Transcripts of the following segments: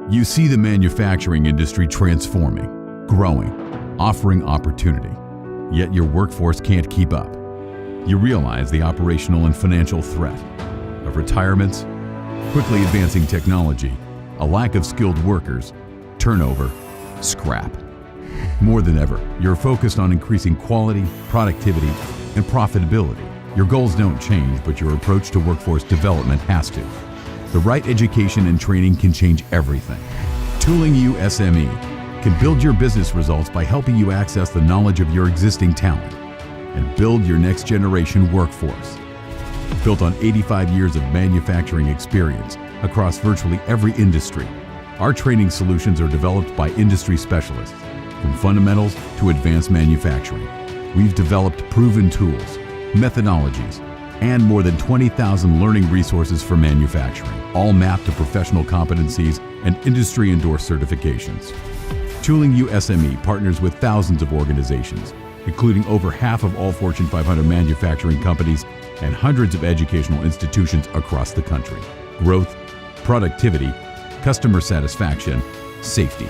You see the manufacturing industry transforming, growing, offering opportunity, yet your workforce can't keep up. You realize the operational and financial threat of retirements, quickly advancing technology, a lack of skilled workers, turnover, scrap. More than ever, you're focused on increasing quality, productivity, and profitability. Your goals don't change, but your approach to workforce development has to. The right education and training can change everything. Tooling U-SME can build your business results by helping you access the knowledge of your existing talent and build your next generation workforce. Built on 85 years of manufacturing experience across virtually every industry, our training solutions are developed by industry specialists, from fundamentals to advanced manufacturing. We've developed proven tools, methodologies, and more than 20,000 learning resources for manufacturing, all mapped to professional competencies and industry-endorsed certifications. Tooling U-SME partners with thousands of organizations, including over half of all Fortune 500 manufacturing companies and hundreds of educational institutions across the country. Growth, productivity, customer satisfaction, safety.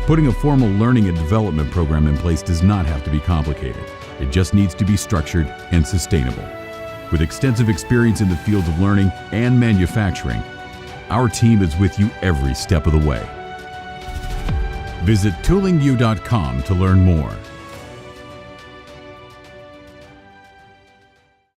Putting a formal learning and development program in place does not have to be complicated. It just needs to be structured and sustainable. With extensive experience in the fields of learning and manufacturing, our team is with you every step of the way. Visit toolingu.com to learn more.